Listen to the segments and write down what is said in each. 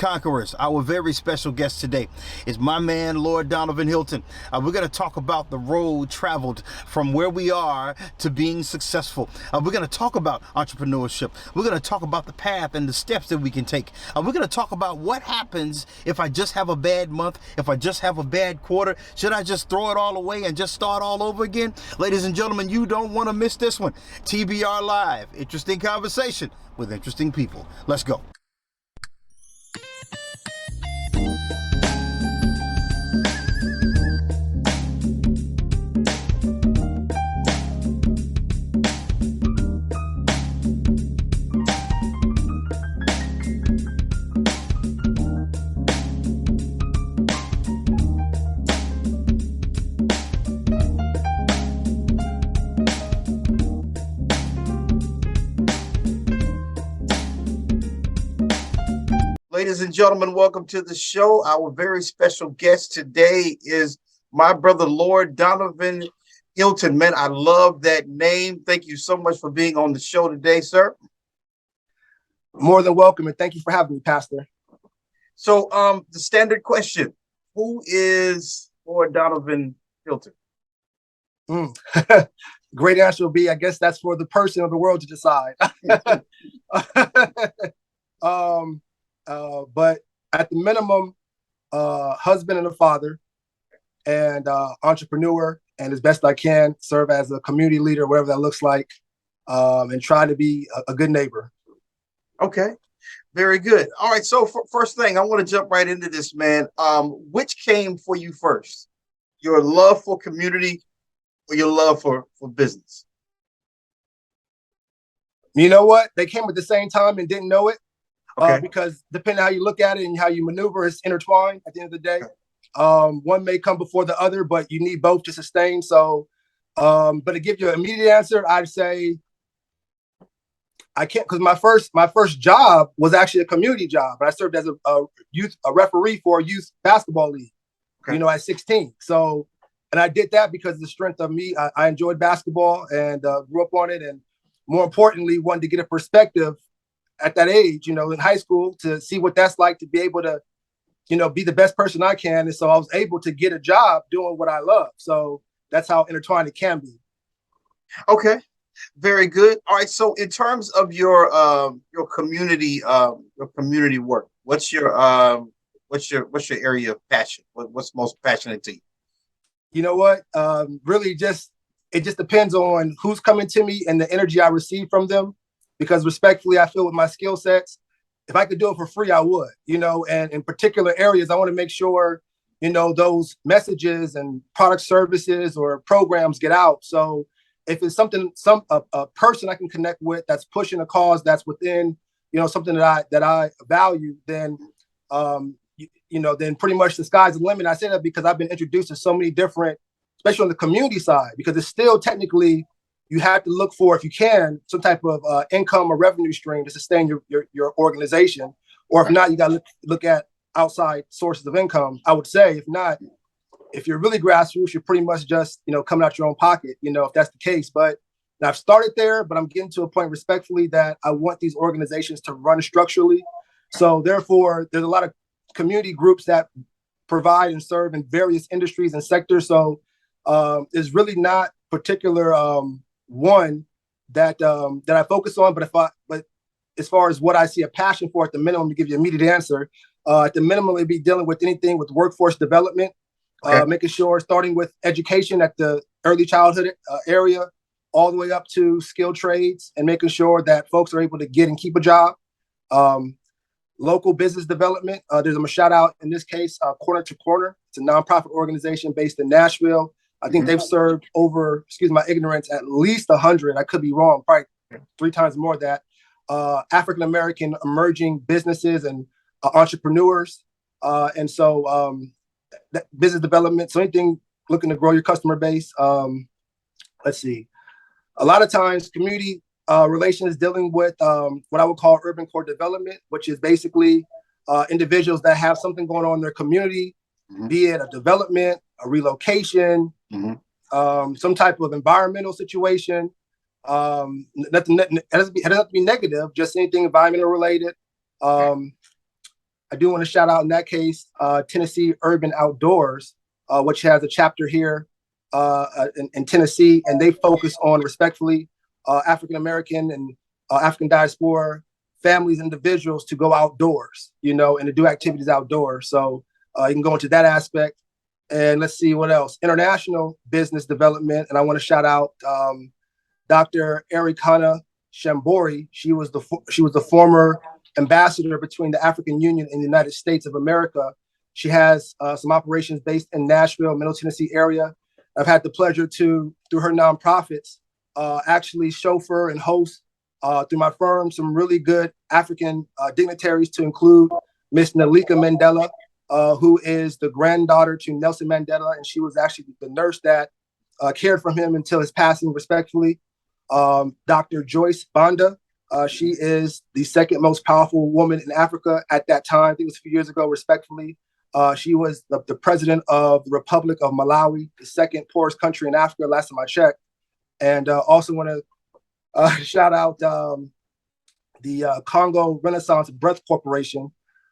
Conquerors. Our very special guest today is my man, Lord Donavan Hylton. We're going to talk about the road traveled from where we are to being successful. We're going to talk about entrepreneurship. We're going to talk about the path and the steps that we can take. We're going to talk about what happens if I just have a bad month, if I just have a bad quarter. Should I just throw it all away and just start all over again? Ladies and gentlemen, you don't want to miss this one. TBR Live. Interesting conversation with interesting people. Let's go. Ladies and gentlemen, welcome to the show. Our very special guest today is my brother, Lord Donavan Hylton. Man, I love that name. Thank you so much for being on the show today, sir. More than welcome, and thank you for having me, Pastor. So, the standard question: who is Lord Donavan Hylton? Great answer will be, I guess that's for the person of the world to decide. But at the minimum, husband and a father, and entrepreneur, and as best I can serve as a community leader, whatever that looks like, and try to be a good neighbor. Okay, very good. All right, so first thing, I want to jump right into this, man. Which came for you first? Your love for community or your love for business? You know what? They came at the same time and didn't know it. Okay. Because depending on how you look at it and how you maneuver, it's intertwined at the end of the day. One may come before the other, but you need both to sustain. So, but to give you an immediate answer, I'd say I can't, because my first job was actually a community job. I served as a referee for a youth basketball league, at 16. So, and I did that because of the strength of me. I enjoyed basketball and grew up on it. And more importantly, wanted to get a perspective at that age, in high school, to see what that's like to be able to, be the best person I can. And so I was able to get a job doing what I love. So that's how intertwined it can be. Okay, very good. All right. So in terms of your community work, what's your area of passion? What's most passionate to you? You know what? Really, it just depends on who's coming to me and the energy I receive from them. Because respectfully, I feel with my skill sets, if I could do it for free, I would, and in particular areas, I want to make sure, those messages and product services or programs get out. So if it's something, a person I can connect with that's pushing a cause that's within, something that I value, then, then pretty much the sky's the limit. I say that because I've been introduced to so many different, especially on the community side, because it's still technically, you have to look for, if you can, some type of income or revenue stream to sustain your organization. Or if not, you got to look at outside sources of income. I would say, if not, if you're really grassroots, you're pretty much just, coming out your own pocket, if that's the case. But I've started there, but I'm getting to a point respectfully that I want these organizations to run structurally. So therefore, there's a lot of community groups that provide and serve in various industries and sectors. So there's really not particular one that I focus on, but as far as what I see a passion for, at the minimum, to give you an immediate answer, at the minimum, it'd be dealing with anything with workforce development, making sure, starting with education at the early childhood area, all the way up to skilled trades, and making sure that folks are able to get and keep a job. Local business development. There's a shout out in this case, Corner to Corner. It's a nonprofit organization based in Nashville. I think they've served over, excuse my ignorance, at least 100. I could be wrong, probably 3 times more than that. African-American emerging businesses and entrepreneurs. And so that business development, so anything looking to grow your customer base. Let's see. A lot of times community relations dealing with what I would call urban core development, which is basically individuals that have something going on in their community, be it a development, a relocation, some type of environmental situation. It doesn't have to be negative, just anything environmental related. I do want to shout out in that case, Tennessee Urban Outdoors, which has a chapter here in Tennessee, and they focus on respectfully African American and African diaspora families, individuals to go outdoors, and to do activities outdoors. So you can go into that aspect. And let's see what else. International business development, and I want to shout out Dr. Ericana Shambori. She was the former ambassador between the African Union and the United States of America. She has some operations based in Nashville, Middle Tennessee area. I've had the pleasure to, through her nonprofits, actually chauffeur and host through my firm some really good African dignitaries, to include Miss Nalika Mandela, who is the granddaughter to Nelson Mandela, and she was actually the nurse that cared for him until his passing, respectfully. Dr. Joyce Banda, she is the second most powerful woman in Africa at that time. I think it was a few years ago, respectfully. She was the president of the Republic of Malawi, the second poorest country in Africa, last time I checked. And also want to shout out the Congo Renaissance Breath Corporation.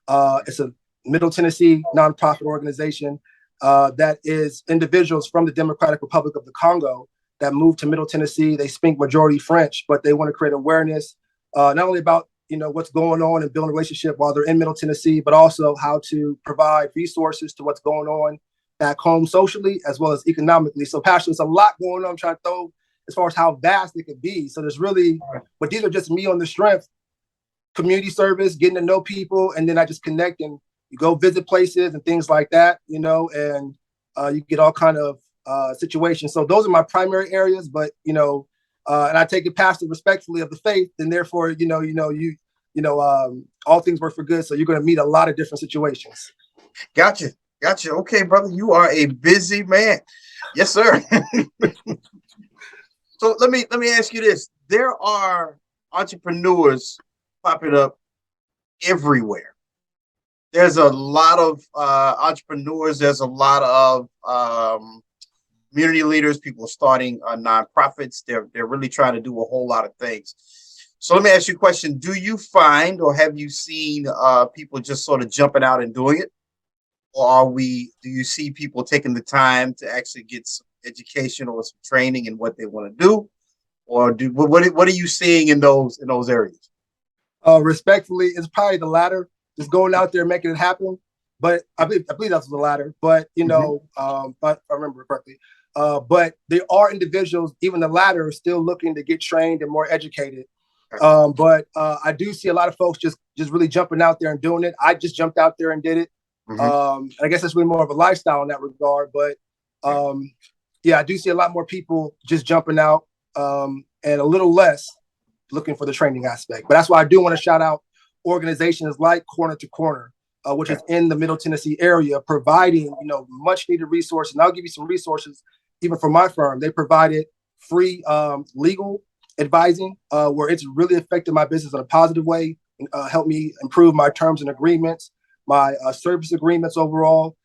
It's a Middle Tennessee nonprofit organization that is individuals from the Democratic Republic of the Congo that moved to Middle Tennessee. They speak majority French, but they want to create awareness not only about what's going on and building a relationship while they're in Middle Tennessee, but also how to provide resources to what's going on back home socially as well as economically. So, Pastor, there's a lot going on. I'm trying to throw as far as how vast it could be. So there's really, but these are just me on the strength, community service, getting to know people, and then I just connect and you go visit places and things like that, and you get all kind of situations. So those are my primary areas, but and I take it pastor respectfully of the faith, and therefore, all things work for good. So you're going to meet a lot of different situations. Gotcha. Okay, brother, you are a busy man. Yes, sir. So let me ask you this: there are entrepreneurs popping up everywhere. There's a lot of entrepreneurs. There's a lot of community leaders. People are starting nonprofits. They're really trying to do a whole lot of things. So let me ask you a question: do you find, or have you seen people just sort of jumping out and doing it, or do you see people taking the time to actually get some education or some training in what they want to do, or what are you seeing in those areas? Respectfully, it's probably the latter. Just going out there making it happen. But I believe that's the latter. But if I remember correctly. But there are individuals, even the latter, still looking to get trained and more educated. But I do see a lot of folks just really jumping out there and doing it. I just jumped out there and did it. I guess that's really more of a lifestyle in that regard. But I do see a lot more people just jumping out and a little less looking for the training aspect. But that's why I do want to shout out organizations like Corner to Corner, which is in the Middle Tennessee area, providing much needed resources. And I'll give you some resources even for my firm. They provided free legal advising where it's really affected my business in a positive way, helped me improve my terms and agreements, my service agreements overall,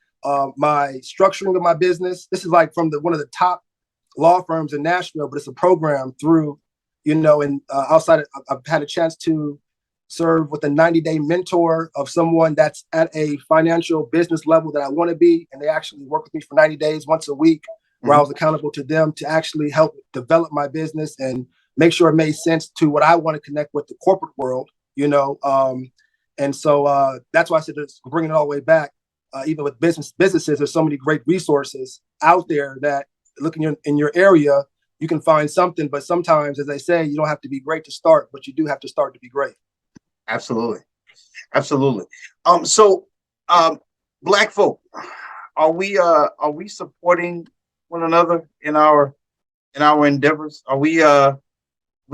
my structuring of my business. This is like from one of the top law firms in Nashville, but it's a program through, and outside, I've had a chance to serve with a 90-day mentor of someone that's at a financial business level that I want to be. And they actually work with me for 90 days, once a week, where I was accountable to them to actually help develop my business and make sure it made sense to what I want to connect with the corporate world, And so that's why I said it's bringing it all the way back. Even with businesses, there's so many great resources out there that looking in your area, you can find something. But sometimes, as they say, you don't have to be great to start, but you do have to start to be great. Absolutely. So Black folk, are we supporting one another in our endeavors? Are we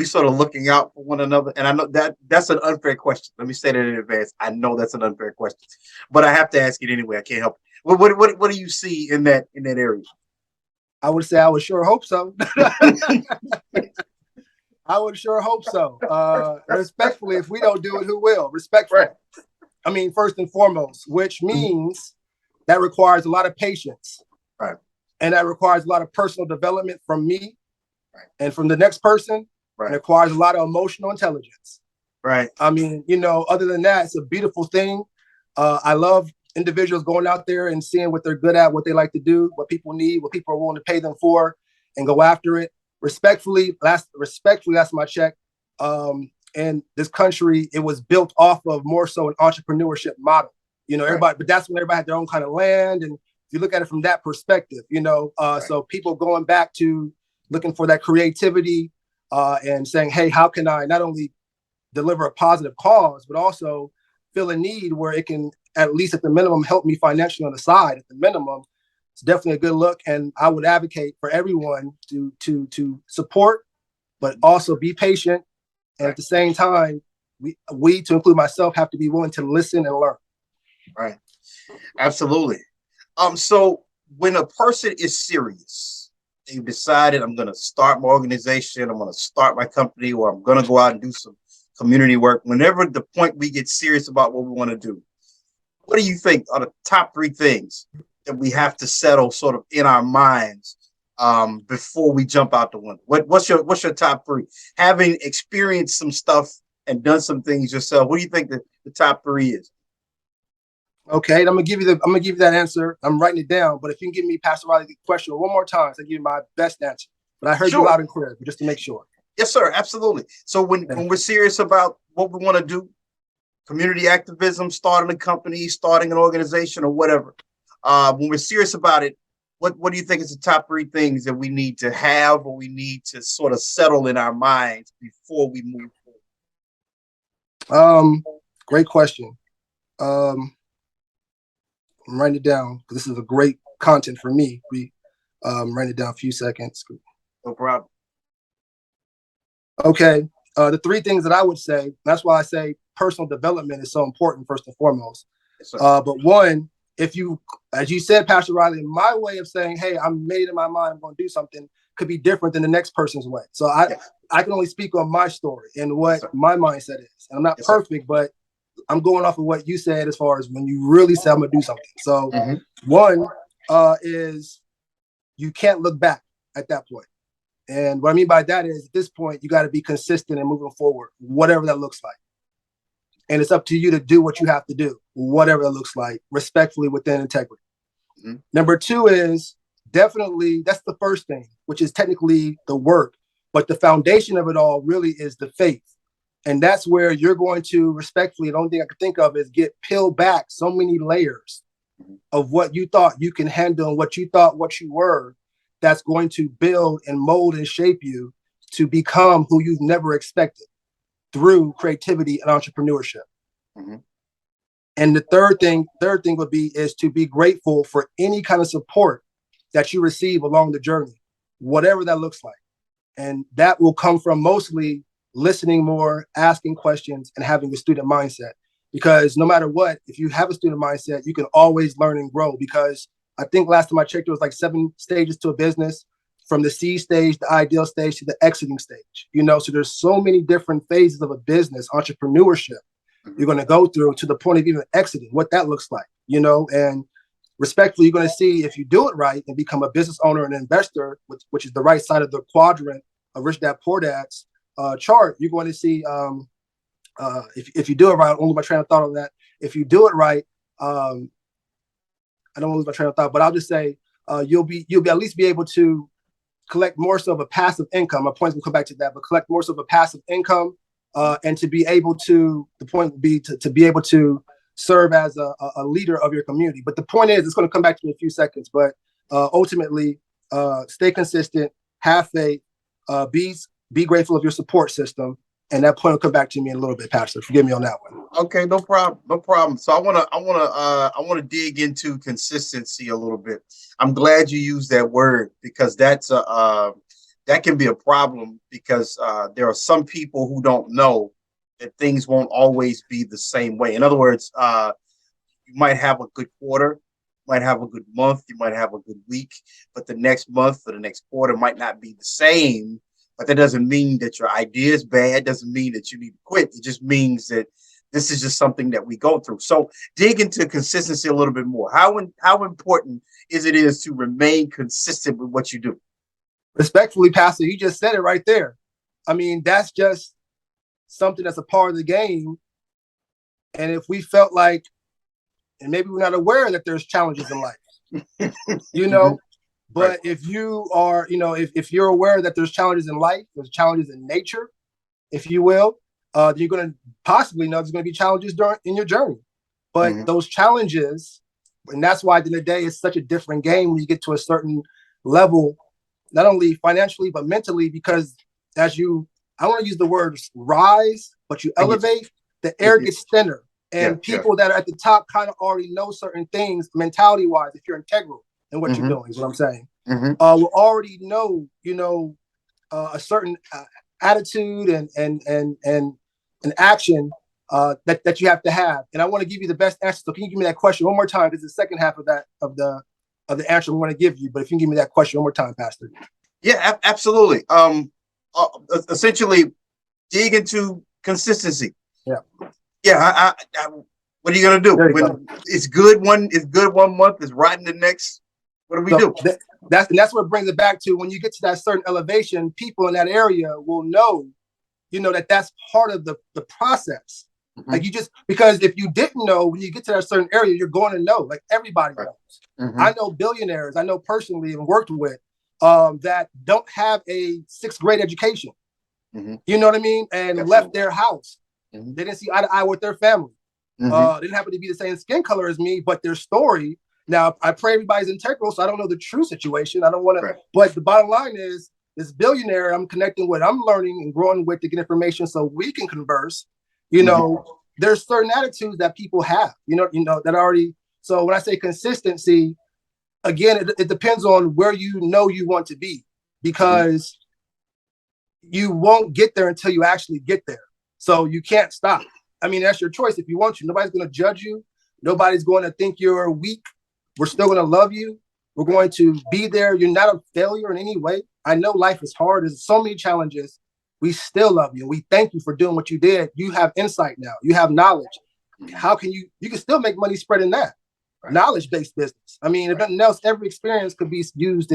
sort of looking out for one another? And I know that's an unfair question. Let me say that in advance. I know that's an unfair question, but I have to ask it anyway. I can't help it. What do you see in that area? I would say I would sure hope so. I would sure hope so. Respectfully, if we don't do it, who will? Respectfully. Right. I mean, first and foremost, which means that requires a lot of patience. Right. And that requires a lot of personal development from me and from the next person. Right. And it requires a lot of emotional intelligence. Right. I mean, other than that, it's a beautiful thing. I love individuals going out there and seeing what they're good at, what they like to do, what people need, what people are willing to pay them for, and go after it. Respectfully, that's my check. In this country, it was built off of more so an entrepreneurship model. You know, everybody, but that's when everybody had their own kind of land. And if you look at it from that perspective, you know, so people going back to looking for that creativity and saying, hey, how can I not only deliver a positive cause, but also fill a need where it can, at least at the minimum, help me financially on the side. At the minimum, it's definitely a good look. And I would advocate for everyone to support, but also be patient. And at the same time, we, to include myself, have to be willing to listen and learn. Right. Absolutely. So when a person is serious, they've decided, I'm going to start my organization, I'm going to start my company, or I'm going to go out and do some community work. Whenever the point we get serious about what we want to do, what do you think are the top 3 things that we have to settle sort of in our minds before we jump out the window? What's your top 3? Having experienced some stuff and done some things yourself, what do you think the top 3 is? Okay, I'm gonna give you that answer. I'm writing it down, but if you can give me, Pastor Riley, the question one more time, so I give you my best answer. But I heard you loud and clear, but just to make sure. Yes, sir. Absolutely. So when we're serious about what we want to do, community activism, starting a company, starting an organization, or whatever, when we're serious about it, what do you think is the top 3 things that we need to have, or we need to sort of settle in our minds before we move forward? Great question. I'm writing it down because this is a great content for me. Writing it down a few seconds. No problem. Okay. The 3 things that I would say, that's why I say personal development is so important, first and foremost. Yes, but one, if you, as you said, Pastor Riley, my way of saying, hey, I'm made in my mind, I'm going to do something, could be different than the next person's way. So I can only speak on my story and what my mindset is. And I'm not perfect, but I'm going off of what you said as far as when you really say I'm going to do something. So one is you can't look back at that point. And what I mean by that is at this point, you got to be consistent and moving forward, whatever that looks like. And it's up to you to do what you have to do, whatever that looks like, respectfully within integrity. Number 2 is definitely, that's the first thing, which is technically the work. But the foundation of it all really is the faith. And that's where you're going to respectfully, the only thing I could think of is get peeled back so many layers of what you thought you can handle and what you thought what you were, that's going to build and mold and shape you to become who you've never expected through creativity and entrepreneurship. And the third thing would be is to be grateful for any kind of support that you receive along the journey, whatever that looks like. And that will come from mostly listening more, asking questions, and having a student mindset. Because no matter what, if you have a student mindset, you can always learn and grow. Because I think last time I checked, it was like 7 stages to a business, from the seed stage, the ideal stage, to the exiting stage. You know, so there's so many different phases of a business, entrepreneurship, you're going to go through to the point of even exiting, what that looks like, you know. And respectfully, you're going to see if you do it right and become a business owner and investor, which is the right side of the quadrant of Rich Dad Poor Dad's chart, you're going to see if you do it right. I don't lose my train of thought on that. If you do it right, I don't want to lose my train of thought, but I'll just say you'll be at least be able to collect more so of a passive income. My point's gonna come back to that, but collect more so of a passive income, and to be able to, the point would be to be able to serve as a leader of your community. But the point is, it's going to come back to me in a few seconds, but ultimately, stay consistent, have faith, be grateful of your support system. And that point will come back to me in a little bit, Pastor. Forgive me on that one. Okay, no problem, no problem. So I want to dig into consistency a little bit. I'm glad you used that word, because that can be a problem, because there are some people who don't know that things won't always be the same way. In other words, you might have a good quarter, might have a good month, you might have a good week, but the next month or the next quarter might not be the same. But that doesn't mean that your idea is bad. Doesn't mean that you need to quit. It just means that this is just something that we go through. So dig into consistency a little bit more. How important is it to remain consistent with what you do? Respectfully, Pastor, you just said it right there. I mean, that's just something that's a part of the game. And if we felt like and maybe we're not aware that there's challenges in life, you know. But Right. if you are, if you're aware that there's challenges in life, there's challenges in nature, if you will, you're going to possibly know there's going to be challenges in your journey. But those challenges, and that's why at the end of the day, it's such a different game when you get to a certain level, not only financially, but mentally, because as you, I want to use the word rise, but you elevate, the air gets thinner. And people that are at the top kind of already know certain things mentality-wise, if you're integral in what you're doing, is what I'm saying. Will already know, a certain attitude and action that you have to have. And I want to give you the best answer. So can you give me that question one more time? Because the second half of that of the answer we want to give you. But if you can give me that question one more time, Pastor. Yeah, absolutely. Essentially, dig into consistency. Yeah. Yeah. What are you gonna do when it's good one month, is rotten the next? What do we do? That's what brings it back to when you get to that certain elevation, people in that area will know, that's part of the process. Like because if you didn't know, when you get to that certain area, you're going to know, like everybody knows. I know billionaires, I know personally and worked with that don't have a 6th grade education. You know what I mean? And left their house. They didn't see eye to eye with their family. They didn't happen to be the same skin color as me, but their story. Now, I pray everybody's integral, so I don't know the true situation. I don't want to, but the bottom line is, this billionaire I'm connecting with, I'm learning and growing with to get information so we can converse. There's certain attitudes that people have, that already. So when I say consistency, again, it depends on where you want to be, because you won't get there until you actually get there. So you can't stop. I mean, that's your choice if you want to. Nobody's going to judge you. Nobody's going to think you're weak. We're still going to love you. We're going to be there. You're not a failure in any way. I know life is hard. There's so many challenges. We still love you. We thank you for doing what you did. You have insight now. You have knowledge. How can you can still make money spreading that knowledge-based business. I mean, if nothing else, every experience could be used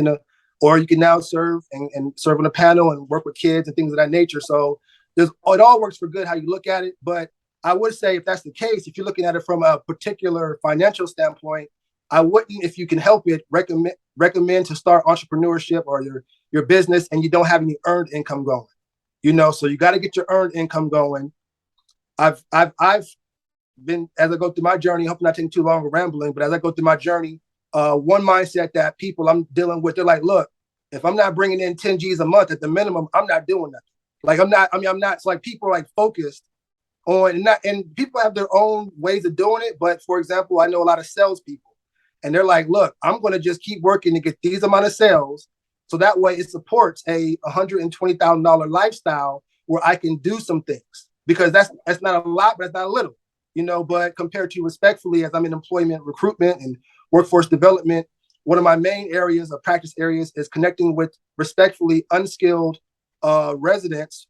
or you can now serve and serve on a panel and work with kids and things of that nature. So it all works for good how you look at it. But I would say if that's the case, if you're looking at it from a particular financial standpoint, I wouldn't, if you can help it, recommend to start entrepreneurship or your business and you don't have any earned income going. So you got to get your earned income going. I've been, as I go through my journey, hoping not taking too long of rambling, but as I go through my journey, one mindset that people I'm dealing with, they're like, look, if I'm not bringing in 10 G's a month at the minimum, I'm not doing nothing. Like I'm not. It's like people are like focused on and people have their own ways of doing it. But for example, I know a lot of salespeople. And they're like, look, I'm going to just keep working to get these amount of sales. So that way it supports a $120,000 lifestyle where I can do some things, because that's not a lot, but that's not a little, but compared to respectfully, as I'm in employment, recruitment and workforce development, one of my main areas of practice areas is connecting with respectfully unskilled residents,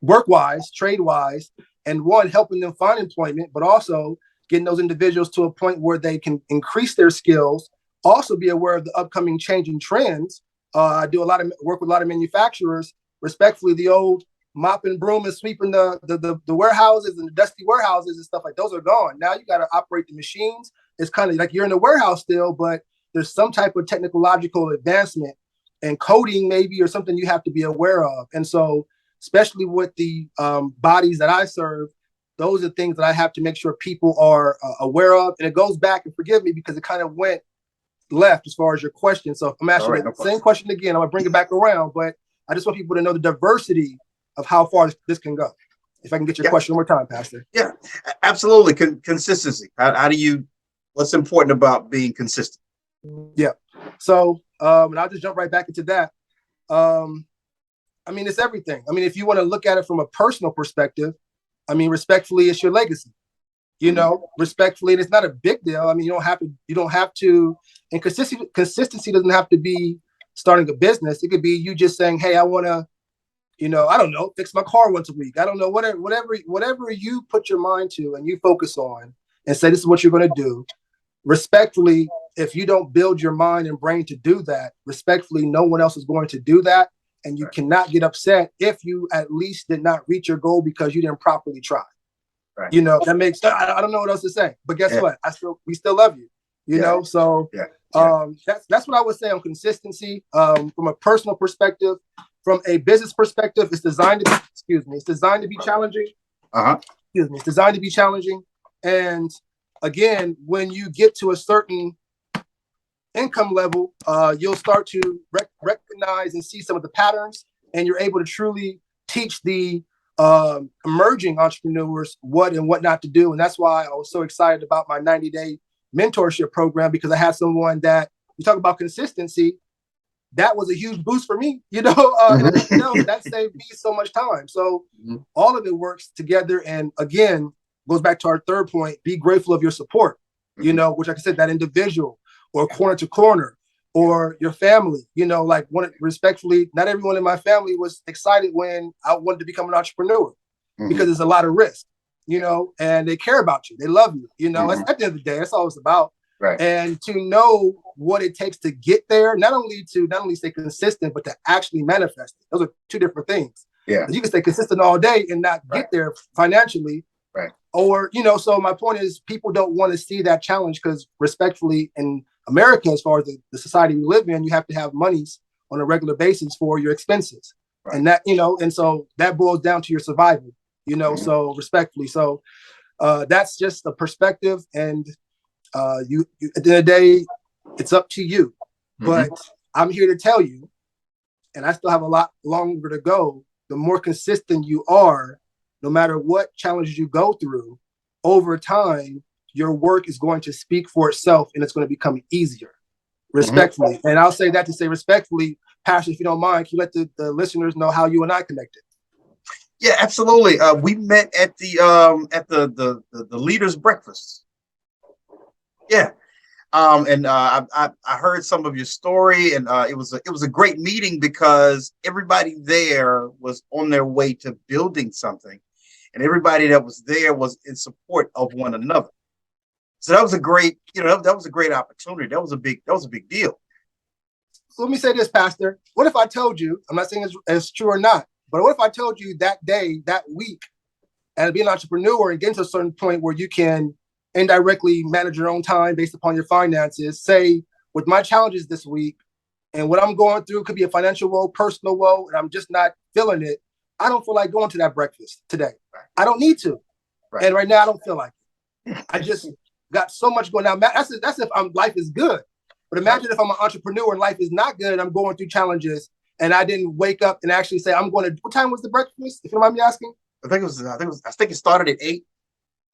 work-wise, trade-wise, and helping them find employment, but also getting those individuals to a point where they can increase their skills, also be aware of the upcoming changing trends. I do a lot of work with a lot of manufacturers. Respectfully, the old mop and broom and sweeping the warehouses and the dusty warehouses and stuff like those are gone. Now you got to operate the machines. It's kind of like you're in the warehouse still, but there's some type of technological advancement and coding maybe or something you have to be aware of. And so, especially with the bodies that I serve, those are things that I have to make sure people are aware of. And it goes back, and forgive me because it kind of went left as far as your question. So if I'm asking the same question again, I'm going to bring it back around. But I just want people to know the diversity of how far this can go. If I can get your question one more time, Pastor. Yeah, absolutely. Consistency. What's important about being consistent? Yeah. So, and I'll just jump right back into that. It's everything. If you want to look at it from a personal perspective, respectfully, it's your legacy. Respectfully, and it's not a big deal. You don't have to, and consistency doesn't have to be starting a business. It could be you just saying, hey, I want to, I don't know, fix my car once a week. I don't know, whatever you put your mind to and you focus on and say, this is what you're going to do. Respectfully, if you don't build your mind and brain to do that, respectfully, no one else is going to do that. And you cannot get upset if you at least did not reach your goal because you didn't properly try. Right. You know, that makes, I don't know what else to say, but guess what? We still love you, you know? So that's what I would say on consistency. From a personal perspective, from a business perspective, it's designed to be, it's designed to be challenging. It's designed to be challenging. And again, when you get to a certain income level, you'll start to recognize and see some of the patterns, and you're able to truly teach the emerging entrepreneurs what and what not to do. And that's why I was so excited about my 90-day mentorship program, because I had someone that, you talk about consistency, that was a huge boost for me, you know, that saved me so much time. So all of it works together. And again, goes back to our third point, be grateful of your support, you know, which, like I said, that individual or corner to corner or your family, you know, like respectfully, not everyone in my family was excited when I wanted to become an entrepreneur because there's a lot of risk, you know, and they care about you. They love you, you know, at the end of the day, that's all it's about. Right. And to know what it takes to get there, not only stay consistent, but to actually manifest it. Those are two different things. Yeah. You can stay consistent all day and not get there financially. Right. Or, you know, so my point is, people don't want to see that challenge because, respectfully, in America, as far as the society we live in, you have to have monies on a regular basis for your expenses. Right. And that, you know, and so that boils down to your survival, you know, so respectfully. So that's just a perspective. And you at the end of the day, it's up to you. But I'm here to tell you, and I still have a lot longer to go, the more consistent you are, no matter what challenges you go through, over time, your work is going to speak for itself and it's going to become easier, respectfully. And I'll say that to say respectfully, Pastor, if you don't mind, can you let the listeners know how you and I connected? Yeah, absolutely. We met at the leaders' breakfast. Yeah. I heard some of your story, and it was a great meeting because everybody there was on their way to building something, and everybody that was there was in support of one another. So that was a great, that was a great opportunity. That was a big deal. So let me say this, Pastor. What if I told you, I'm not saying it's true or not, but what if I told you that day, that week, and be an entrepreneur and get to a certain point where you can indirectly manage your own time based upon your finances, say, with my challenges this week and what I'm going through, could be a financial woe, personal woe, and I'm just not feeling it. I don't feel like going to that breakfast today. I don't need to. And right now I don't feel like it. I just got so much going on. That's if life is good. But imagine if I'm an entrepreneur and life is not good and I'm going through challenges and I didn't wake up and actually say, I'm going to, what time was the breakfast? If you don't mind me asking? I think it started at 8.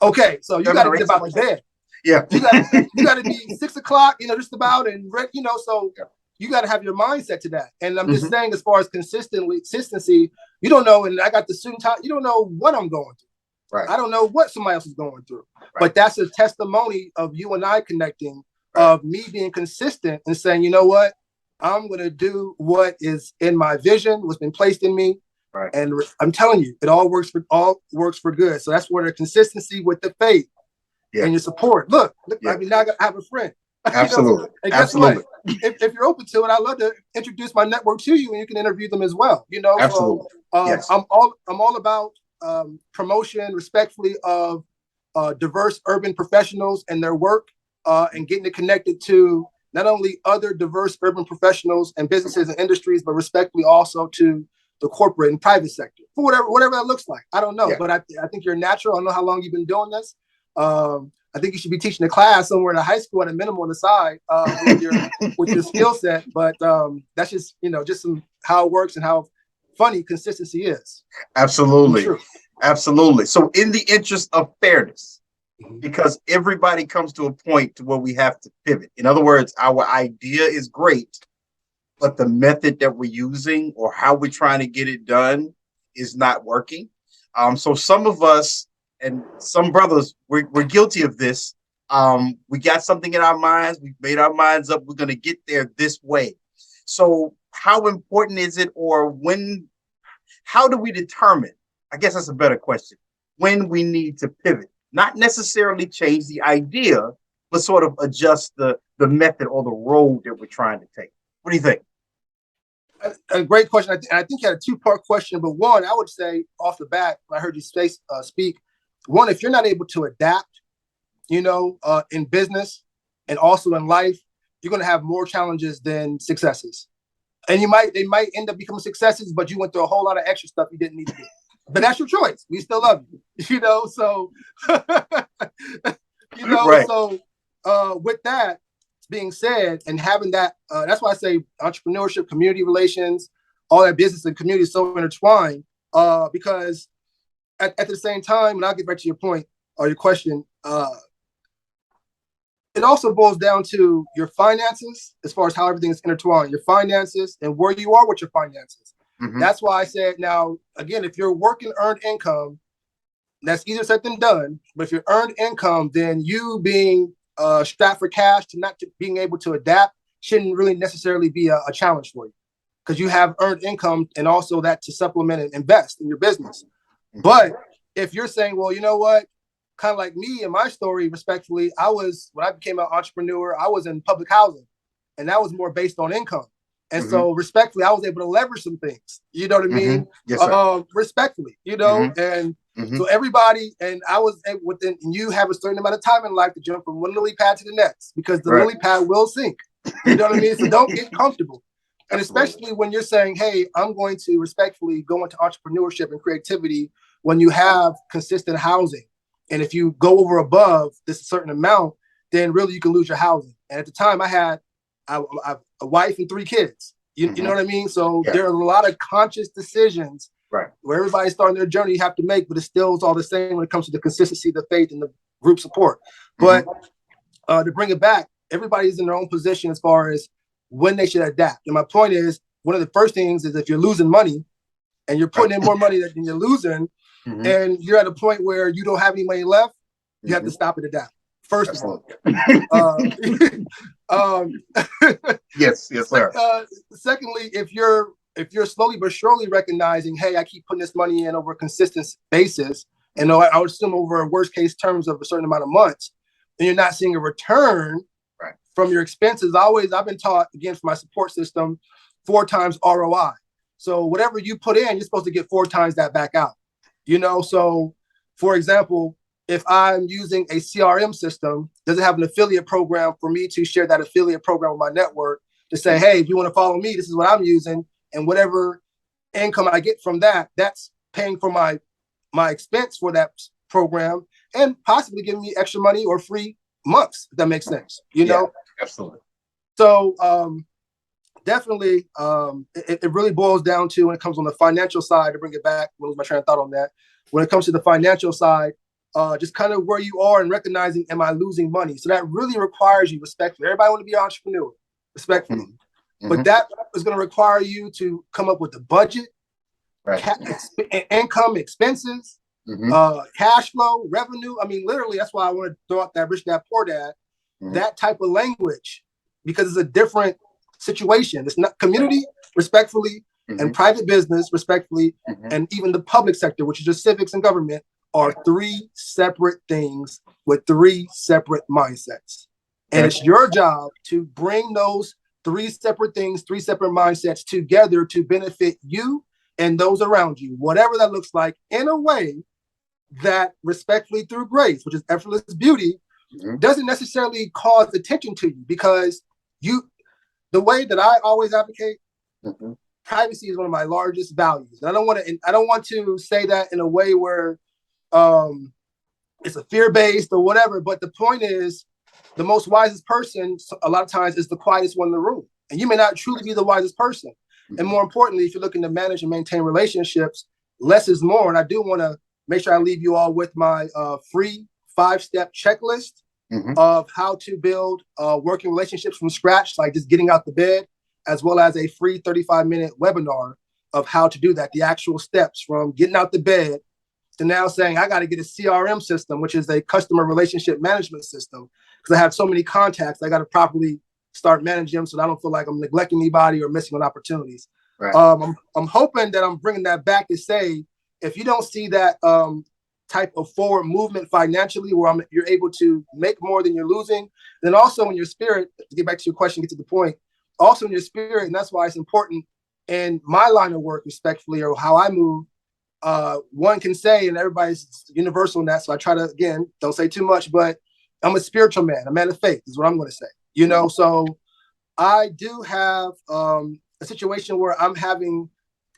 Okay, so you got to get about the bed. Yeah, you got to be 6 o'clock, just about, and so you got to have your mindset to that. And I'm just saying, as far as consistency, you don't know. And I got the student time. You don't know what I'm going through. Right. I don't know what somebody else is going through. Right. But that's a testimony of you and I connecting, of me being consistent and saying, you know what, I'm going to do what is in my vision, what's been placed in me. Right. And I'm telling you, it all works for good. So that's where the consistency with the faith and your support. Look, I mean, now I have a friend. Absolutely. And guess what? If you're open to it, I'd love to introduce my network to you, and you can interview them as well. Absolutely. So I'm all about promotion, respectfully, of diverse urban professionals and their work, and getting it connected to not only other diverse urban professionals and businesses and industries, but respectfully also to the corporate and private sector, for whatever that looks like. I don't know, but I think you're natural. I don't know how long you've been doing this. I think you should be teaching a class somewhere in a high school at a minimum on the side with your skill set. But that's just just how it works and how funny consistency is. Absolutely, absolutely. So in the interest of fairness, because everybody comes to a point to where we have to pivot. In other words, our idea is great, but the method that we're using or how we're trying to get it done is not working. So some of us and some brothers, we're guilty of this. We got something in our minds. We've made our minds up. We're going to get there this way. So how important is it, or how do we determine, I guess that's a better question, when we need to pivot? Not necessarily change the idea, but sort of adjust the method or the road that we're trying to take. What do you think? A great question. I think you had a two-part question, but one, I would say off the bat, when I heard you speak, one, if you're not able to adapt, in business and also in life, you're going to have more challenges than successes. And they might end up becoming successes, but you went through a whole lot of extra stuff you didn't need to do. But that's your choice. We still love you, so, Right. so with that being said, and having that, that's why I say entrepreneurship, community relations, all that business and community is so intertwined, because at the same time, and I'll get back to your point or your question, it also boils down to your finances as far as how everything is intertwined, your finances and where you are with your finances. Mm-hmm. That's why I said, now, again, if you're working earned income, that's easier said than done. But if you're earned income, then you being strapped for cash to not being able to adapt shouldn't really necessarily be a challenge for you, because you have earned income and also that to supplement and invest in your business. Mm-hmm. But if you're saying, well, you know what, kind of like me and my story, respectfully, when I became an entrepreneur, I was in public housing, and that was more based on income. And mm-hmm. so respectfully, I was able to leverage some things, you know what I mean? Mm-hmm. Yes, sir. Respectfully, Mm-hmm. and mm-hmm. so everybody, and I was within, and you have a certain amount of time in life to jump from one lily pad to the next, because the lily pad will sink. You know what I mean? So don't get comfortable. And especially when you're saying, hey, I'm going to respectfully go into entrepreneurship and creativity when you have consistent housing. And if you go over above this certain amount, then really you can lose your housing. And at the time I had a wife and 3 kids. You know what I mean? So there are a lot of conscious decisions where everybody's starting their journey you have to make, but it still is all the same when it comes to the consistency, the faith, and the group support. But to bring it back, everybody's in their own position as far as when they should adapt. And my point is, one of the first things is if you're losing money and you're putting in more money than you're losing, and you're at a point where you don't have any money left, you have to stop and adapt. First of all. Yes, sir. Secondly, if you're slowly but surely recognizing, hey, I keep putting this money in over a consistent basis, and I would assume over a worst case terms of a certain amount of months, and you're not seeing a return from your expenses. I've been taught, again, from my support system, 4 times ROI. So whatever you put in, you're supposed to get 4 times that back out. So for example, if I'm using a CRM system, does it have an affiliate program for me to share that affiliate program with my network to say, hey, if you want to follow me, this is what I'm using, and whatever income I get from that, that's paying for my expense for that program and possibly giving me extra money or free months, if that makes sense. Absolutely. So definitely, it really boils down to, when it comes on the financial side, to bring it back, what was my train of thought on that? When it comes to the financial side, just kind of where you are and recognizing, am I losing money? So that really requires you, respectfully. Everybody want to be an entrepreneur, respectfully. But that is going to require you to come up with a budget, income, expenses, cash flow, revenue. I mean, literally, that's why I want to throw out that Rich Dad Poor Dad, that type of language, because it's a different situation. It's not community, respectfully, and private business, respectfully, and even the public sector, which is just civics and government, are 3 separate things with 3 separate mindsets. And it's your job to bring those 3 separate things, 3 separate mindsets together to benefit you and those around you, whatever that looks like, in a way that, respectfully, through grace, which is effortless beauty, doesn't necessarily cause attention to you, because the way that I always advocate, privacy is one of my largest values. And I don't want to say that in a way where it's a fear-based or whatever, but the point is, the most wisest person a lot of times is the quietest one in the room. And you may not truly be the wisest person. And more importantly, if you're looking to manage and maintain relationships, less is more. And I do want to make sure I leave you all with my free 5-step checklist of how to build working relationships from scratch, like just getting out the bed, as well as a free 35-minute webinar of how to do that, the actual steps from getting out the bed to now saying, I got to get a CRM system, which is a customer relationship management system, because I have so many contacts. I got to properly start managing them so that I don't feel like I'm neglecting anybody or missing on opportunities. I'm hoping that I'm bringing that back to say, if you don't see that type of forward movement financially, where you're able to make more than you're losing, then also in your spirit, to get back to your question, get to the point, also in your spirit, and that's why it's important in my line of work, respectfully, or how I move, one can say, and everybody's universal in that. So I try to, again, don't say too much, but I'm a spiritual man, a man of faith is what I'm going to say, you know? So I do have a situation where I'm having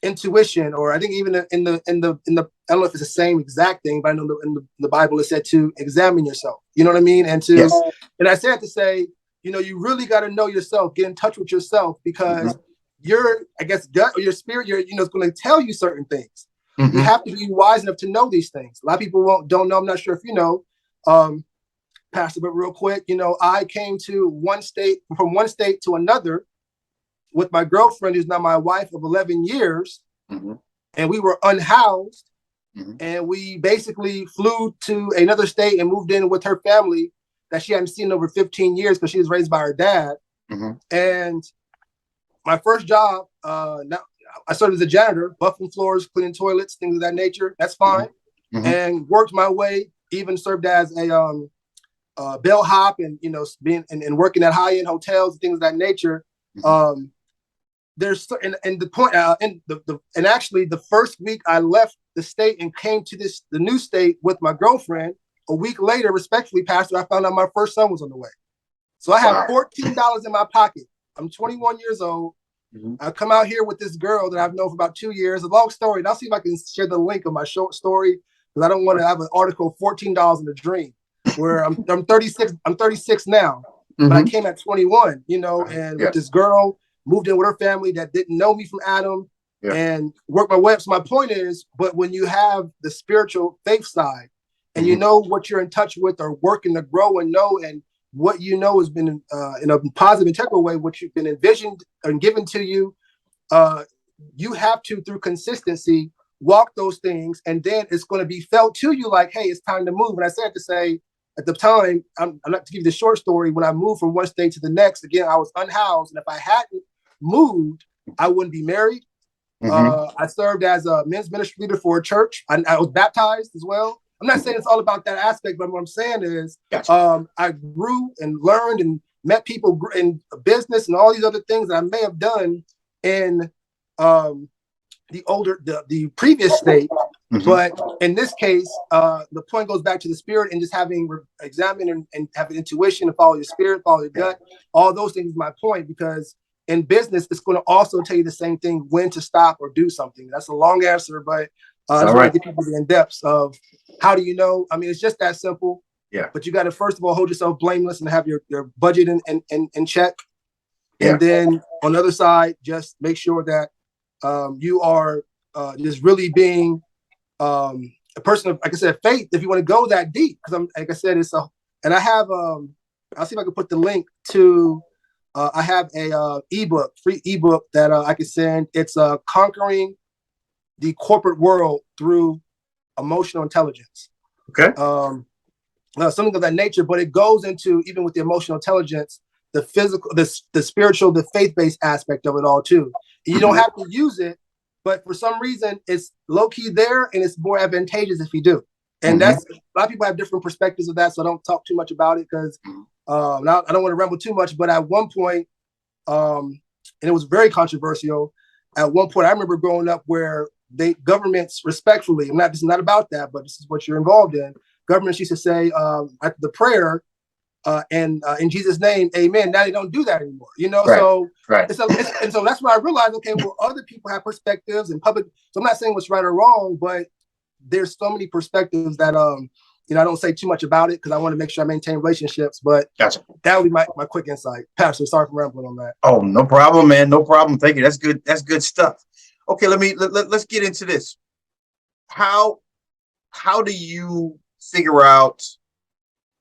intuition, or I think even in the I don't know if it's the same exact thing, but I know in the Bible it said to examine yourself. You know what I mean? And to, Yes. and I said to say, you know, you really got to know yourself, get in touch with yourself, because your, I guess, gut or your spirit, your, you know, is going to tell you certain things. You have to be wise enough to know these things. A lot of people don't know. I'm not sure if you know, Pastor, but real quick, you know, I came to from one state to another with my girlfriend, who's now my wife of 11 years, and we were unhoused, and we basically flew to another state and moved in with her family that she hadn't seen in over 15 years because she was raised by her dad. And my first job, now I started as a janitor, buffing floors, cleaning toilets, things of that nature. That's fine. And worked my way, even served as a bellhop, and, you know, being and working at high-end hotels and things of that nature. There's and the point and actually the first week I left the state and came to the new state with my girlfriend, a week later, respectfully, Pastor, I found out my first son was on the way. So I had $14 in my pocket. I'm 21 years old. I come out here with this girl that I've known for about 2 years. A long story. And I'll see if I can share the link of my short story, because I don't want to have an article, $14 in a Dream, where I'm 36. I'm 36 now, but I came at 21, you know, and with this girl, moved in with her family that didn't know me from Adam, and worked my way up. So my point is, but when you have the spiritual faith side, and you know what you're in touch with or working to grow and know, and what you know has been in a positive, integral way, what you've been envisioned and given to you, you have to, through consistency, walk those things, and then it's going to be felt to you like, hey, it's time to move. And I said to say, at the time, I'm not to give you the short story, when I moved from one state to the next, again, I was unhoused, and if I hadn't moved, I wouldn't be married. I served as a men's ministry leader for a church. I was baptized as well. I'm not saying it's all about that aspect, but what I'm saying is, I grew and learned and met people in business and all these other things that I may have done in the previous state. But in this case, the point goes back to the spirit, and just having examined and having intuition and follow your spirit, follow your gut. All those things is my point, because in business, it's going to also tell you the same thing, when to stop or do something. That's a long answer, but I just want to get people the in-depths of how do you know? I mean, it's just that simple. But you got to, first of all, hold yourself blameless and have your budget in check. And then on the other side, just make sure that you are just really being a person of, like I said, faith, if you want to go that deep. Because I'm, like I said, and I have, I'll see if I can put the link to, I have a free ebook that I can send. It's Conquering the Corporate World Through Emotional Intelligence. Something of that nature, but it goes into, even with the emotional intelligence, the physical, the spiritual, the faith-based aspect of it all too. You don't have to use it, but for some reason it's low-key there, and it's more advantageous if you do. And that's, a lot of people have different perspectives of that, so I don't talk too much about it, because now I don't want to ramble too much, but at one point, and it was very controversial, at one point I remember growing up where governments, respectfully, this is not about that, but this is what you're involved in. Governments used to say at the prayer, and in Jesus' name, amen. Now they don't do that anymore, you know? So and so that's when I realized, okay, well, other people have perspectives and public. So I'm not saying what's right or wrong, but there's so many perspectives that, you know, I don't say too much about it, because I want to make sure I maintain relationships, but that would be my quick insight. Pastor, sorry for rambling on that. Oh, no problem, man. No problem. Thank you. That's good. That's good stuff. Okay, let's get into this. How do you figure out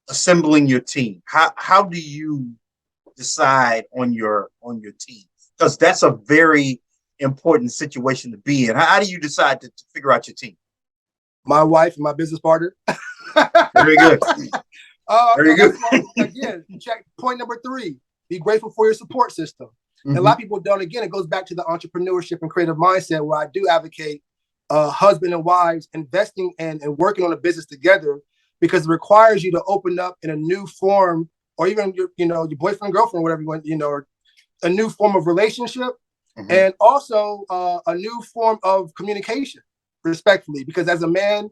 assembling your team? How do you decide on your team? Because that's a very important situation to be in. How do you decide to figure out your team? My wife and my business partner. Very good. Very good. Again, check point number 3. Be grateful for your support system. And a lot of people don't. Again, it goes back to the entrepreneurship and creative mindset, where I do advocate husband and wives investing and working on a business together, because it requires you to open up in a new form, or even your boyfriend, girlfriend, whatever you want, or a new form of relationship, and also a new form of communication. respectfully, because as a man,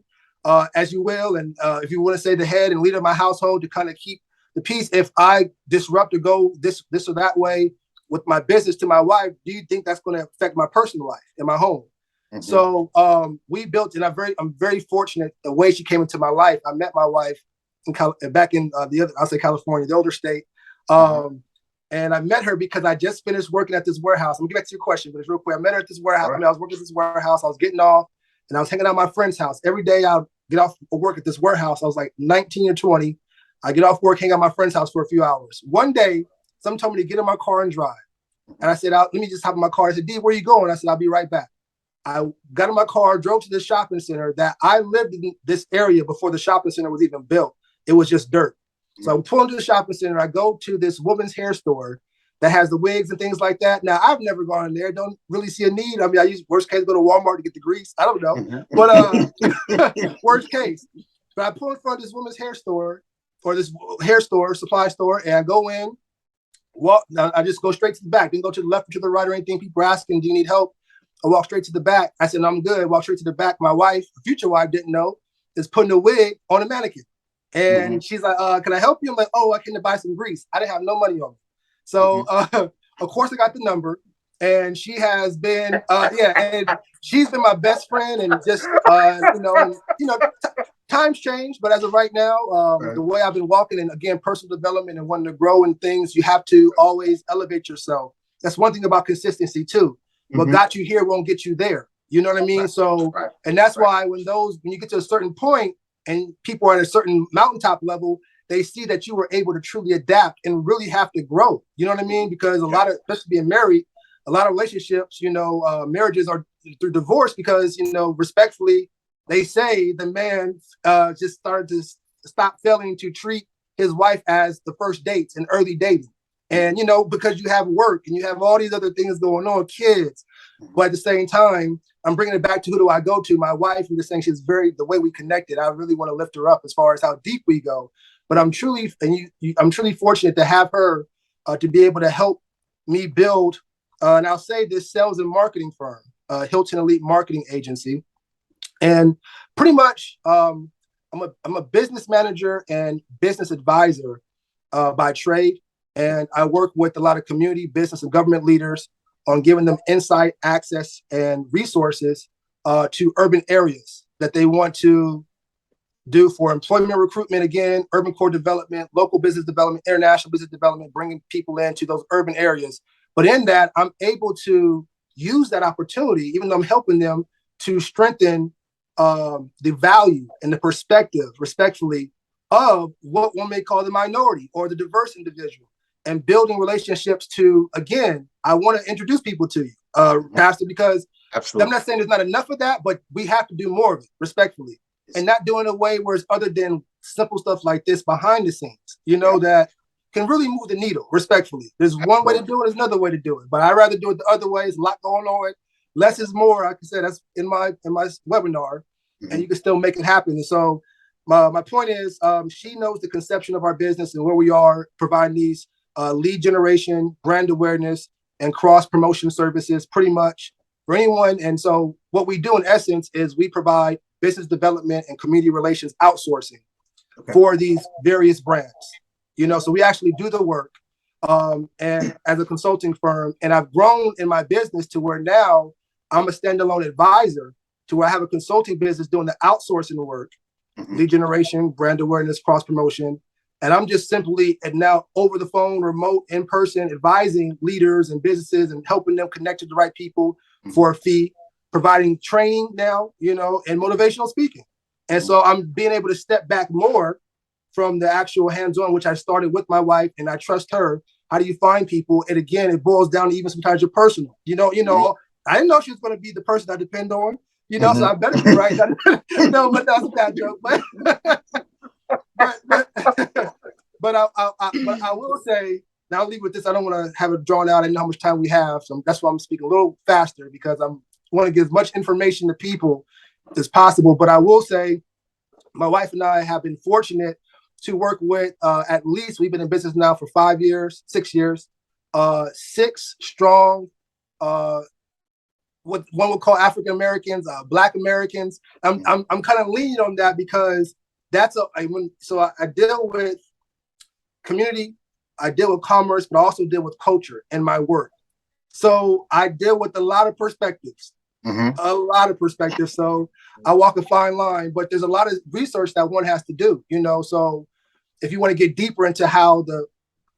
as you will, and if you want to say the head and leader of my household to kind of keep the peace, if I disrupt or go this or that way with my business to my wife, do you think that's going to affect my personal life in my home? Mm-hmm. So we built, and I'm very fortunate the way she came into my life. I met my wife back in California, the older state. And I met her because I just finished working at this warehouse. I'm gonna get back to your question, but it's real quick. I met her at this warehouse. Right. I was working at this warehouse. I was getting off, and I was hanging out at my friend's house. Every day I'll get off of work at this warehouse. I was like 19 or 20. I get off work, hang out at my friend's house for a few hours. One day, someone told me to get in my car and drive. And I said, let me just hop in my car. I said, D, where are you going? I said, I'll be right back. I got in my car, drove to the shopping center that I lived in this area before the shopping center was even built. It was just dirt. So I pull into the shopping center. I go to this woman's hair store that has the wigs and things like that. Now, I've never gone in there. Don't really see a need. I mean, I use worst case, go to Walmart to get the grease. I don't know. But worst case. But I pull in front of this woman's hair store or this hair store, supply store, and I go in. I just go straight to the back. Didn't go to the left or to the right or anything. People are asking, do you need help? I walk straight to the back. I said, no, I'm good. Walk straight to the back. My wife, future wife, didn't know, is putting a wig on a mannequin. And she's like, can I help you? I'm like, I came to buy some grease. I didn't have no money on me. So, of course, I got the number. And she has been, and she's been my best friend. And just, times change. But as of right now, the way I've been walking, and again, personal development and wanting to grow in things, you have to always elevate yourself. That's one thing about consistency, too. What got you here won't get you there. You know what I mean? So, and that's why when you get to a certain point and people are at a certain mountaintop level, they see that you were able to truly adapt and really have to grow. You know what I mean? Because a lot of, especially being married, a lot of relationships, marriages are through divorce because, respectfully, they say the man just started to stop failing to treat his wife as the first dates and early dating. And, because you have work and you have all these other things going on, kids. But at the same time, I'm bringing it back to who do I go to? My wife, and just saying the way we connected, I really want to lift her up as far as how deep we go. But I'm truly fortunate to have her to be able to help me build, and I'll say this sales and marketing firm, Hylton Elite Marketing Agency. And pretty much, I'm a business manager and business advisor by trade. And I work with a lot of community, business, and government leaders on giving them insight, access, and resources to urban areas that they want to do for employment recruitment, again, urban core development, local business development, international business development, bringing people into those urban areas. But in that, I'm able to use that opportunity, even though I'm helping them, to strengthen the value and the perspective, respectfully, of what one may call the minority or the diverse individual, and building relationships to, again, I want to introduce people to you, Pastor, because absolutely. I'm not saying there's not enough of that, but we have to do more of it, respectfully, and not do it in a way where it's other than simple stuff like this behind the scenes, that can really move the needle, respectfully. There's one way to do it, there's another way to do it, but I'd rather do it the other way. There's a lot going on. Less is more, like I said, that's in my webinar, and you can still make it happen. And so my point is, she knows the conception of our business and where we are, providing these lead generation, brand awareness, and cross-promotion services pretty much for anyone. And so what we do in essence is we provide business development and community relations outsourcing for these various brands. So we actually do the work and as a consulting firm. And I've grown in my business to where now I'm a standalone advisor to where I have a consulting business doing the outsourcing work, lead generation, brand awareness, cross-promotion. And I'm just simply now over the phone, remote, in person, advising leaders and businesses and helping them connect to the right people for a fee, providing training now, and motivational speaking. And so I'm being able to step back more from the actual hands-on, which I started with my wife, and I trust her. How do you find people? And again, it boils down to even sometimes your personal. I didn't know she was going to be the person I depend on. So I better be right. No, but that's a bad joke. But I will say, now I'll leave with this. I don't want to have it drawn out. I know how much time we have. So that's why I'm speaking a little faster, because I want to give as much information to people as possible. But I will say, my wife and I have been fortunate to work with at least, we've been in business now for 6 years, 6 strong what one would call African Americans, Black Americans. I'm kind of leaning on that because that's I deal with community, I deal with commerce, but I also deal with culture in my work. So I deal with a lot of perspectives, a lot of perspectives. So I walk a fine line, but there's a lot of research that one has to do, you know. So if you want to get deeper into how the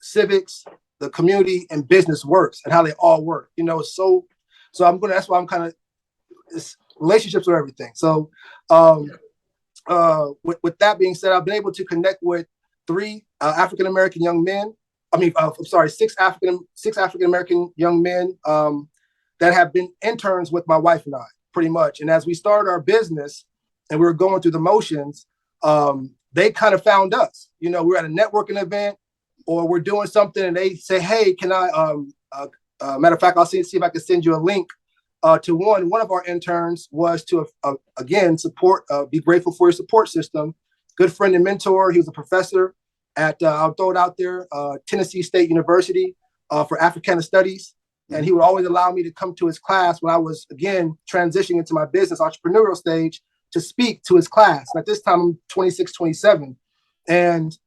civics, the community, and business works and how they all work, you know, that's why I'm kind of, it's relationships are everything. So with that being said, I've been able to connect with 3 African American young men. I'm sorry, 6 African American young men that have been interns with my wife and I, pretty much. And as we started our business and we were going through the motions, they kind of found us. You know, we're at a networking event or we're doing something, and they say, "Hey, can I?" Matter of fact, I'll see if I can send you a link to one of our interns was to again support, be grateful for your support system. Good friend and mentor. He was a professor at I'll throw it out there, Tennessee State University for Africana Studies, and he would always allow me to come to his class when I was again transitioning into my business entrepreneurial stage to speak to his class. And at this time, I'm 26, 27, and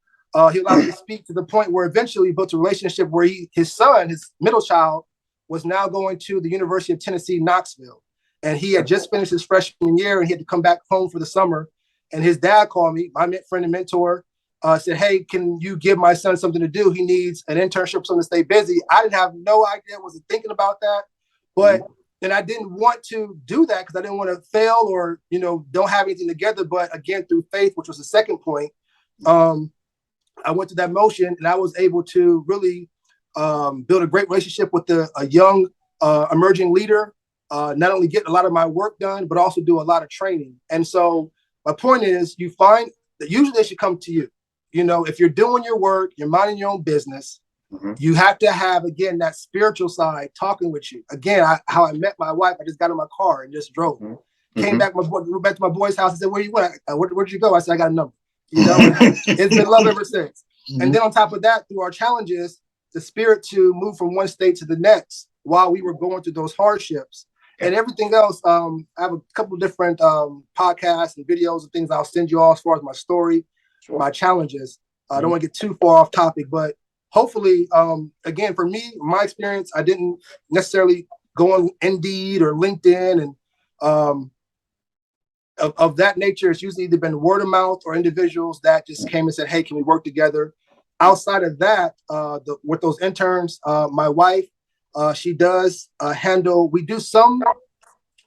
he allowed me to speak to the point where eventually he built a relationship where his son, his middle child, was now going to the University of Tennessee, Knoxville. And he had just finished his freshman year and he had to come back home for the summer. And his dad called me, my friend and mentor, said, "Hey, can you give my son something to do? He needs an internship, something to stay busy." I didn't have no idea, wasn't thinking about that. But and I didn't want to do that because I didn't want to fail or, you know, don't have anything together. But again, through faith, which was the second point, I went through that motion and I was able to really build a great relationship with a young emerging leader, not only get a lot of my work done, but also do a lot of training. And so my point is, you find that usually they should come to you. You know, if you're doing your work, you're minding your own business, you have to have, again, that spiritual side talking with you. Again, how I met my wife, I just got in my car and just drove. Came back to my boy's house and said, "Where you went? Where'd you go?" I said, "I got a number." You know, it's been love ever since. And then on top of that, through our challenges, the spirit to move from one state to the next while we were going through those hardships and everything else. I have a couple of different podcasts and videos and things I'll send you all as far as my story, my challenges. I don't want to get too far off topic, but hopefully, again, for me, my experience, I didn't necessarily go on Indeed or LinkedIn and of that nature. It's usually either been word of mouth or individuals that just came and said, "Hey, can we work together?" Outside of that, with those interns, my wife, she does handle, we do some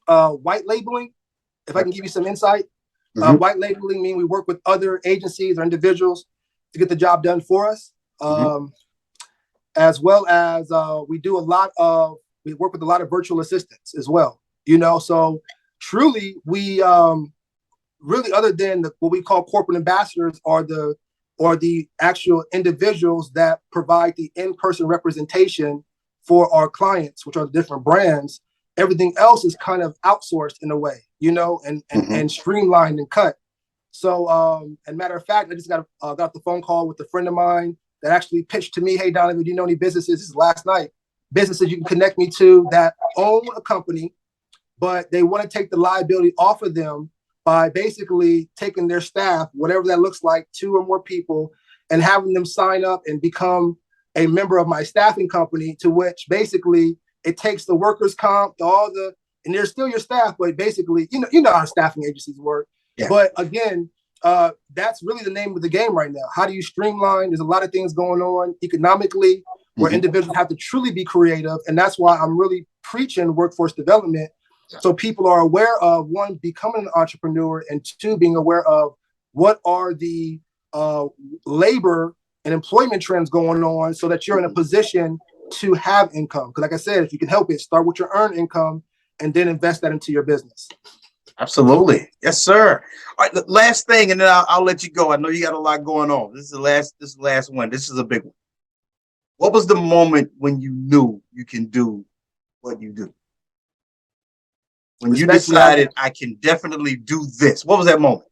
white labeling. If I can give you some insight, white labeling means we work with other agencies or individuals to get the job done for us. As well as we work with a lot of virtual assistants as well, you know. So truly, we really, other than what we call corporate ambassadors, are the actual individuals that provide the in-person representation for our clients, which are the different brands. Everything else is kind of outsourced in a way, you know, and streamlined and cut. So, and matter of fact, I just got the phone call with a friend of mine that actually pitched to me, "Hey, Donavan, do you know any businesses?" This is last night. Businesses you can connect me to that own a company, but they want to take the liability off of them by basically taking their staff, whatever that looks like, 2 or more people, and having them sign up and become a member of my staffing company, to which basically it takes the workers' comp, and they're still your staff, but basically, you know how staffing agencies work. Yeah. But again, that's really the name of the game right now. How do you streamline? There's a lot of things going on economically where individuals have to truly be creative. And that's why I'm really preaching workforce development. So people are aware of, 1, becoming an entrepreneur, and 2, being aware of what are the labor and employment trends going on, so that you're in a position to have income. Because like I said, if you can help it, start with your earned income and then invest that into your business. Absolutely. Yes, sir. All right, the last thing, and then I'll let you go. I know you got a lot going on. This is the last one. This is a big one. What was the moment when you knew you can do what you do? When you decided, "I can definitely do this." What was that moment?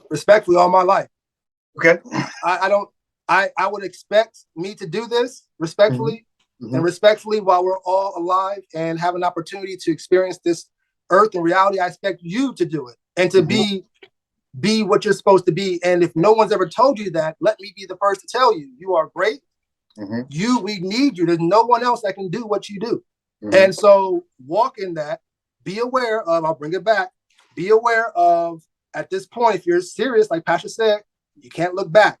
Respectfully, all my life. Okay. I would expect me to do this respectfully And respectfully, while we're all alive and have an opportunity to experience this earth and reality, I expect you to do it and to be what you're supposed to be. And if no one's ever told you that, let me be the first to tell you, you are great. We need you. There's no one else that can do what you do. And so walk in that, be aware of, I'll bring it back, be aware of, at this point, if you're serious, like Pastor said, you can't look back.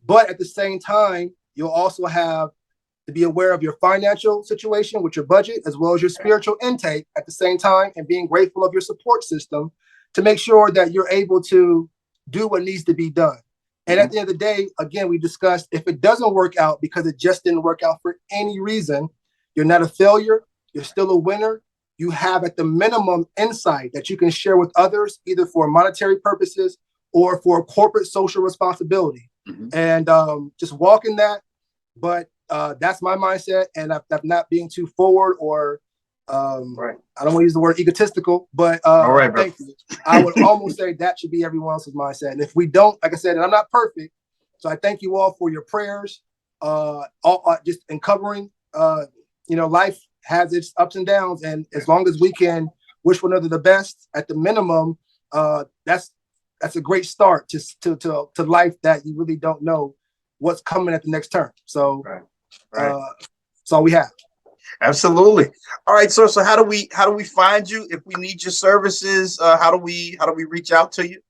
But at the same time, you'll also have to be aware of your financial situation with your budget, as well as your spiritual intake at the same time, and being grateful of your support system to make sure that you're able to do what needs to be done. And at the end of the day, again, we discussed, if it doesn't work out because it just didn't work out for any reason, you're not a failure. You're still a winner. You have at the minimum insight that you can share with others, either for monetary purposes or for corporate social responsibility. And just walk in that. But that's my mindset. And I'm not being too forward or I don't want to use the word egotistical, but thank you. I would almost say that should be everyone else's mindset. And if we don't, like I said, and I'm not perfect, so I thank you all for your prayers, just in covering. Life has its ups and downs, and as long as we can wish one another the best, at the minimum, that's a great start to life that you really don't know what's coming at the next turn. So that's all we have. Absolutely. All right, sir. So how do we find you if we need your services? How do we reach out to you?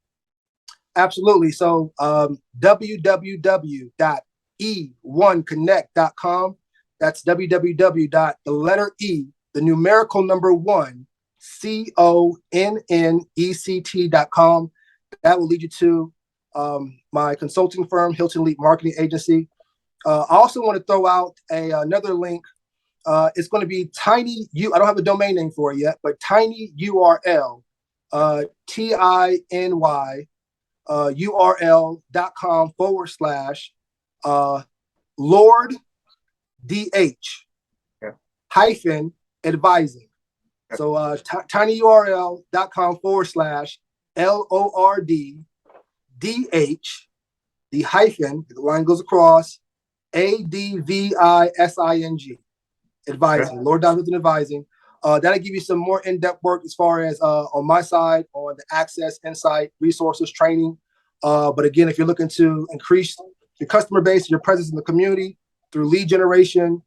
Absolutely. So www.e1connect.com. That's www. The letter E, the numerical number 1, CONNECT.com. That will lead you to my consulting firm, Hylton Leap Marketing Agency. I also want to throw out another link. It's going to be tiny. I don't have a domain name for it yet, but tiny URL, TINY URL.com/ Lord DH hyphen advising. So tinyurl.com/ LORD DH, the hyphen, the line goes across, ADVISING, advising, Lord Donavan Advising. That'll give you some more in-depth work as far as on my side, on the access, insight, resources, training. But again, if you're looking to increase your customer base, your presence in the community through lead generation,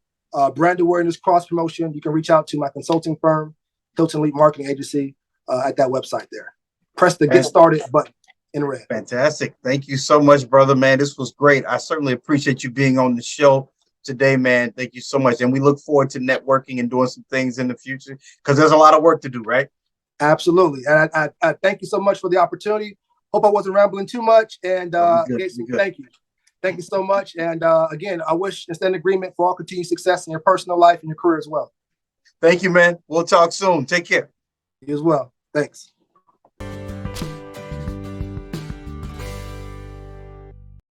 brand awareness, cross promotion, you can reach out to my consulting firm, Hylton Leap Marketing Agency, at that website there. Press the get started button in red. Fantastic. Thank you so much, brother, man. This was great. I certainly appreciate you being on the show today, man. Thank you so much. And we look forward to networking and doing some things in the future, because there's a lot of work to do, right? Absolutely. And I thank you so much for the opportunity. Hope I wasn't rambling too much. And thank you. Thank you so much. And again, I wish and stand in agreement for all continued success in your personal life and your career as well. Thank you, man. We'll talk soon. Take care. You as well. Thanks.